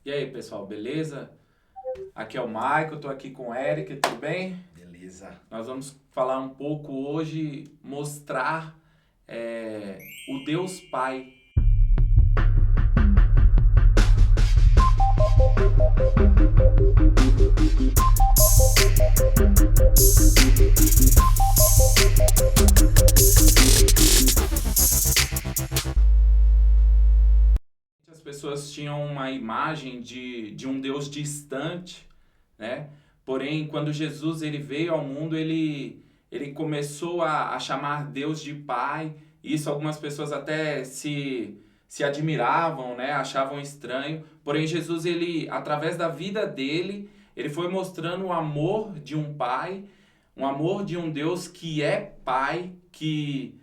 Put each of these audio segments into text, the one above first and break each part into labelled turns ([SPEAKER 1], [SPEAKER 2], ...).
[SPEAKER 1] E aí, pessoal, beleza? Aqui é o Michael, tô aqui com o Eric, tudo bem?
[SPEAKER 2] Beleza.
[SPEAKER 1] Nós vamos falar um pouco hoje, mostrar o Deus Pai. As pessoas tinham uma imagem de um Deus distante, né? Porém, quando Jesus ele veio ao mundo, ele começou a chamar Deus de Pai. Isso algumas pessoas até se admiravam, né? Achavam estranho. Porém, Jesus, ele, através da vida dele, ele foi mostrando o amor de um Pai, um amor de um Deus que é Pai, que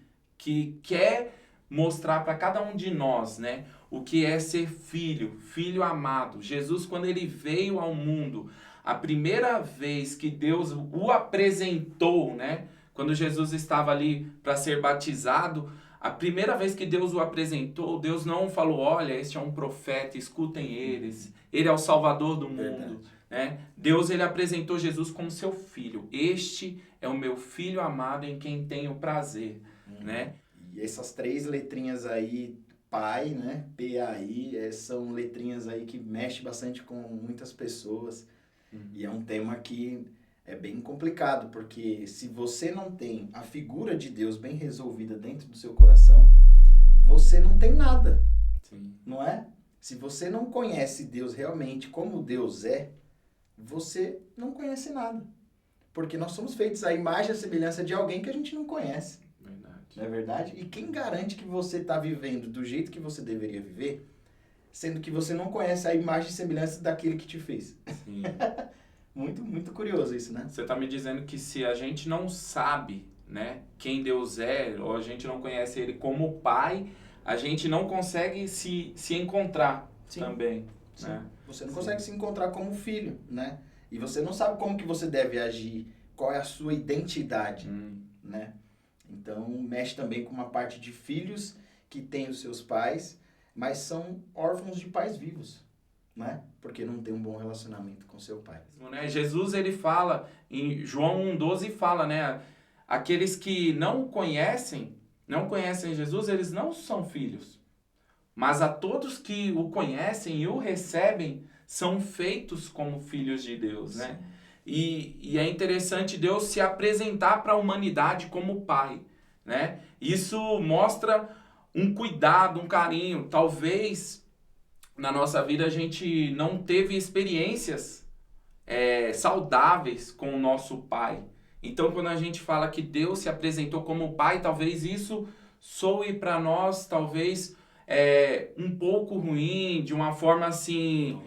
[SPEAKER 1] quer mostrar para cada um de nós, né? O que é ser filho, filho amado. Jesus, quando ele veio ao mundo, a primeira vez que Deus o apresentou, né? Quando Jesus estava ali para ser batizado, a primeira vez que Deus o apresentou, Deus não falou: olha, este é um profeta, escutem eles, ele é o Salvador do mundo.
[SPEAKER 2] Verdade.
[SPEAKER 1] Né? Deus ele apresentou Jesus como seu filho. Este é o meu filho amado em quem tenho prazer. Né?
[SPEAKER 2] E essas três letrinhas aí, pai, né? P-A-I, são letrinhas aí que mexem bastante com muitas pessoas. E é um tema que é bem complicado, porque se você não tem a figura de Deus bem resolvida dentro do seu coração, você não tem nada,
[SPEAKER 1] Sim.
[SPEAKER 2] não é? Se você não conhece Deus realmente como Deus é, você não conhece nada. Porque nós somos feitos à imagem e à semelhança de alguém que a gente não conhece.
[SPEAKER 1] Verdade.
[SPEAKER 2] Não é verdade? E quem garante que você está vivendo do jeito que você deveria viver, sendo que você não conhece a imagem e semelhança daquele que te fez?
[SPEAKER 1] Sim.
[SPEAKER 2] Muito, muito curioso isso, né?
[SPEAKER 1] Você está me dizendo que se a gente não sabe, né, quem Deus é, ou a gente não conhece Ele como Pai, a gente não consegue se encontrar
[SPEAKER 2] Sim,
[SPEAKER 1] também,
[SPEAKER 2] sim.
[SPEAKER 1] né?
[SPEAKER 2] Você não
[SPEAKER 1] Sim.
[SPEAKER 2] consegue se encontrar como filho, né? E você não sabe como que você deve agir, qual é a sua identidade, né? Então, mexe também com uma parte de filhos que têm os seus pais, mas são órfãos de pais vivos, né? Porque não tem um bom relacionamento com seu pai.
[SPEAKER 1] Né? Jesus ele fala em João 1,12 fala, né? Aqueles que não conhecem Jesus, eles não são filhos. Mas a todos que o conhecem e o recebem, são feitos como filhos de Deus, né? E é interessante Deus se apresentar para a humanidade como Pai, né? Isso mostra um cuidado, um carinho. Talvez na nossa vida a gente não teve experiências saudáveis com o nosso Pai. Então, quando a gente fala que Deus se apresentou como Pai, talvez isso soe para nós, talvez um pouco ruim, de uma forma assim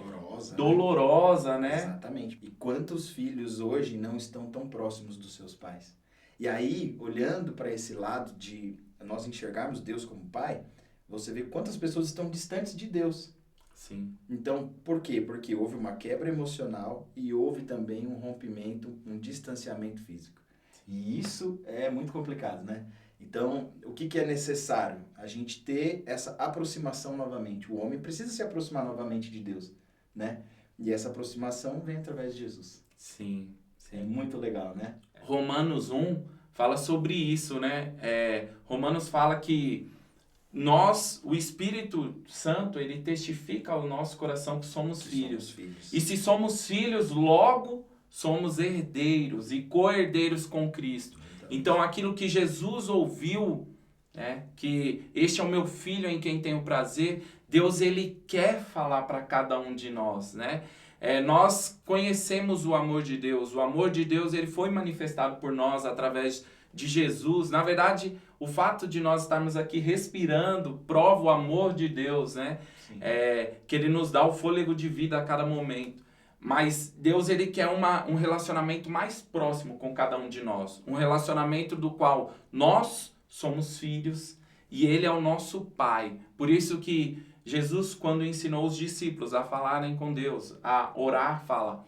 [SPEAKER 1] dolorosa, né?
[SPEAKER 2] Exatamente. E quantos filhos hoje não estão tão próximos dos seus pais? E aí, olhando para esse lado de nós enxergarmos Deus como Pai, você vê quantas pessoas estão distantes de Deus.
[SPEAKER 1] Sim.
[SPEAKER 2] Então, por quê? Porque houve uma quebra emocional e houve também um rompimento, um distanciamento físico. E isso é muito complicado, né? Então, o que é necessário? A gente ter essa aproximação novamente. O homem precisa se aproximar novamente de Deus, né? E essa aproximação vem através de Jesus.
[SPEAKER 1] Sim.
[SPEAKER 2] É muito legal, né?
[SPEAKER 1] Romanos 1 fala sobre isso, né? Romanos fala que nós, o Espírito Santo, ele testifica ao nosso coração que somos filhos. E se somos filhos, logo somos herdeiros e co-herdeiros com Cristo. Então, aquilo que Jesus ouviu, né, que este é o meu filho em quem tenho prazer, Deus ele quer falar para cada um de nós, né? Nós conhecemos o amor de Deus. O amor de Deus ele foi manifestado por nós através de Jesus. Na verdade, o fato de nós estarmos aqui respirando prova o amor de Deus, né? Que Ele nos dá o fôlego de vida a cada momento. Mas Deus ele quer um relacionamento mais próximo com cada um de nós. Um relacionamento do qual nós somos filhos e Ele é o nosso Pai. Por isso que Jesus, quando ensinou os discípulos a falarem com Deus, a orar, fala: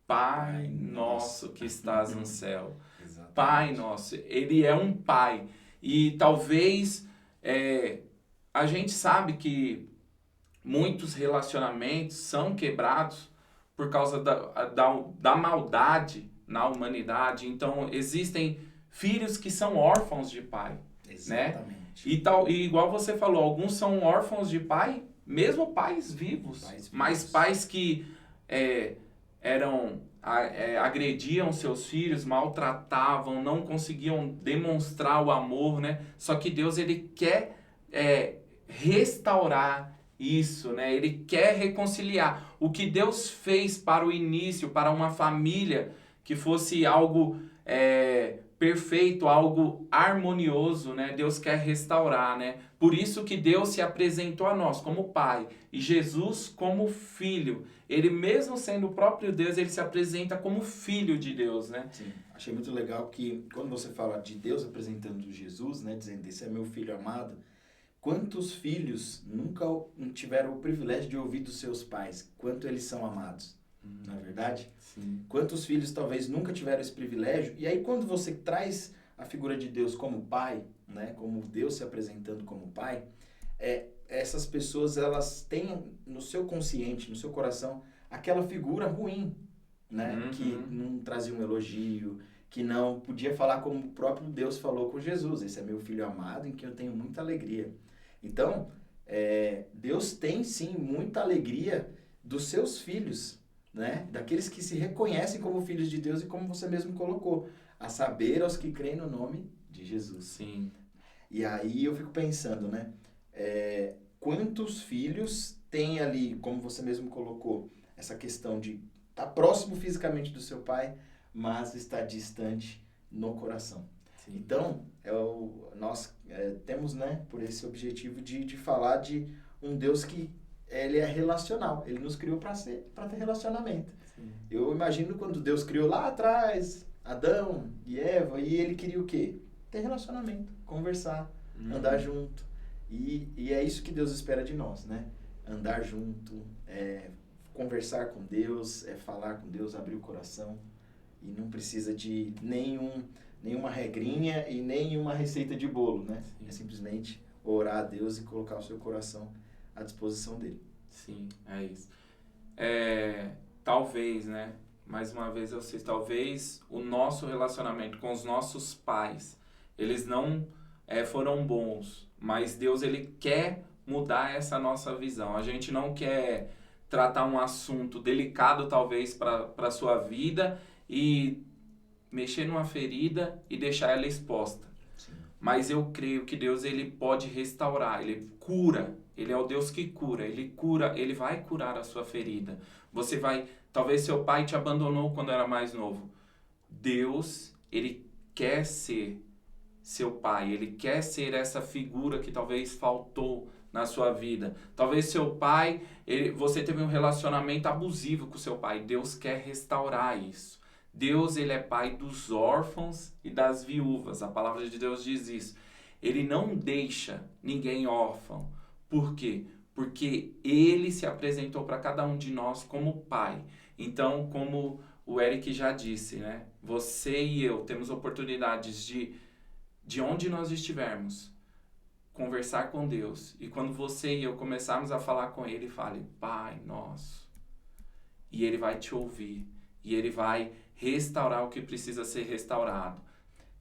[SPEAKER 1] Pai nosso que estás no céu. Pai nosso, ele é um pai. E talvez a gente sabe que muitos relacionamentos são quebrados por causa da maldade na humanidade. Então, existem filhos que são órfãos de pai.
[SPEAKER 2] Exatamente.
[SPEAKER 1] Né? E igual você falou, alguns são órfãos de pai, mesmo pais vivos. Mas pais que agrediam seus filhos, maltratavam, não conseguiam demonstrar o amor, né? Só que Deus, ele quer restaurar isso, né? Ele quer reconciliar. O que Deus fez para o início, para uma família que fosse algo perfeito, algo harmonioso, né? Deus quer restaurar, né? Por isso que Deus se apresentou a nós como Pai e Jesus como Filho. Ele mesmo sendo o próprio Deus, ele se apresenta como Filho de Deus, né?
[SPEAKER 2] Sim, achei muito legal que quando você fala de Deus apresentando Jesus, né? Dizendo, esse é meu Filho amado, quantos filhos nunca tiveram o privilégio de ouvir dos seus pais quanto eles são amados? Não é verdade?
[SPEAKER 1] Sim.
[SPEAKER 2] Quantos filhos talvez nunca tiveram esse privilégio? E aí quando você traz a figura de Deus como pai, né? Como Deus se apresentando como pai, essas pessoas, elas têm no seu consciente, no seu coração, aquela figura ruim, né? Que não trazia um elogio, que não podia falar como o próprio Deus falou com Jesus. Esse é meu filho amado em quem eu tenho muita alegria. Então, Deus tem sim muita alegria dos seus filhos, né? Daqueles que se reconhecem como filhos de Deus e como você mesmo colocou, a saber, aos que creem no nome de Jesus.
[SPEAKER 1] Sim.
[SPEAKER 2] E aí eu fico pensando, né? Quantos filhos tem ali, como você mesmo colocou, essa questão de estar próximo fisicamente do seu pai, mas estar distante no coração. Sim. Então, nós temos, né, por esse objetivo de falar de um Deus que ele é relacional. Ele nos criou para ter relacionamento. Sim. Eu imagino quando Deus criou lá atrás Adão e Eva, e ele queria o quê? Ter relacionamento, conversar, andar junto. E é isso que Deus espera de nós, né? Andar junto, conversar com Deus, falar com Deus, abrir o coração. E não precisa de nenhuma regrinha e nenhuma receita de bolo, né? Sim. É simplesmente orar a Deus e colocar o seu coração à disposição dele.
[SPEAKER 1] Sim, é isso. Talvez, né? Mais uma vez eu sei, talvez o nosso relacionamento com os nossos pais, eles não foram bons, mas Deus, ele quer mudar essa nossa visão. A gente não quer tratar um assunto delicado, talvez, para a sua vida e mexer numa ferida e deixar ela exposta. Sim. Mas eu creio que Deus, ele pode restaurar, ele cura. Ele é o Deus que cura, ele vai curar a sua ferida. Talvez seu pai te abandonou quando era mais novo. Deus, ele quer ser seu pai, ele quer ser essa figura que talvez faltou na sua vida. Talvez seu pai, você teve um relacionamento abusivo com seu pai. Deus quer restaurar isso. Deus, ele é pai dos órfãos e das viúvas. A palavra de Deus diz isso. Ele não deixa ninguém órfão. Por quê? Porque ele se apresentou para cada um de nós como pai. Então, como o Eric já disse, né? Você e eu temos oportunidades de onde nós estivermos, conversar com Deus. E quando você e eu começarmos a falar com ele, fale, Pai nosso. E ele vai te ouvir. E ele vai restaurar o que precisa ser restaurado.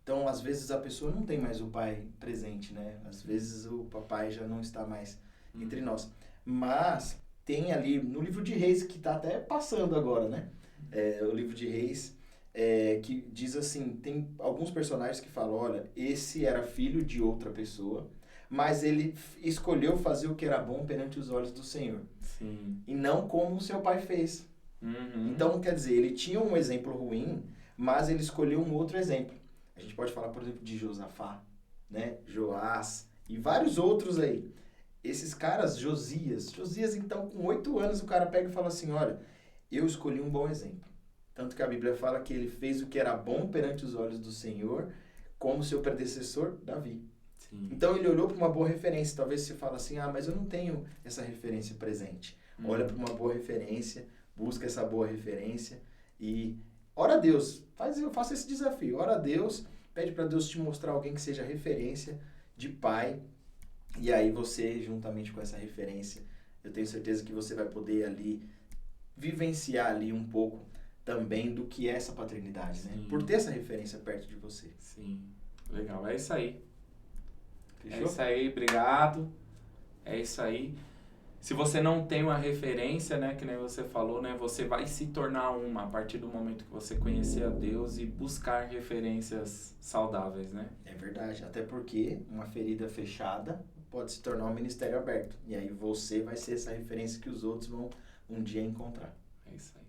[SPEAKER 2] Então, às vezes, a pessoa não tem mais o pai presente, né? Às vezes, o papai já não está mais entre nós. Mas tem ali, no livro de Reis, que está até passando agora, né? O livro de Reis, que diz assim, tem alguns personagens que falam, olha, esse era filho de outra pessoa, mas ele escolheu fazer o que era bom perante os olhos do Senhor.
[SPEAKER 1] Sim.
[SPEAKER 2] E não como o seu pai fez. Então, quer dizer, ele tinha um exemplo ruim, mas ele escolheu um outro exemplo. A gente pode falar, por exemplo, de Josafá, né? Joás e vários outros aí. Esses caras, Josias, então, com 8 anos, o cara pega e fala assim, olha, eu escolhi um bom exemplo. Tanto que a Bíblia fala que ele fez o que era bom perante os olhos do Senhor, como seu predecessor, Davi. Sim. Então, ele olhou para uma boa referência. Talvez você fale assim, mas eu não tenho essa referência presente. Olha para uma boa referência, busca essa boa referência e ora a Deus. Faça esse desafio. Ora a Deus, pede para Deus te mostrar alguém que seja referência de pai. E aí você, juntamente com essa referência, eu tenho certeza que você vai poder ali vivenciar ali um pouco também do que é essa paternidade, né? Por ter essa referência perto de você.
[SPEAKER 1] Sim, legal. É isso aí.
[SPEAKER 2] Fechou?
[SPEAKER 1] É isso aí, obrigado. É isso aí. Se você não tem uma referência, né, que nem você falou, né, você vai se tornar uma a partir do momento que você conhecer a Deus e buscar referências saudáveis, né?
[SPEAKER 2] É verdade, até porque uma ferida fechada pode se tornar um ministério aberto. E aí você vai ser essa referência que os outros vão um dia encontrar.
[SPEAKER 1] É isso aí.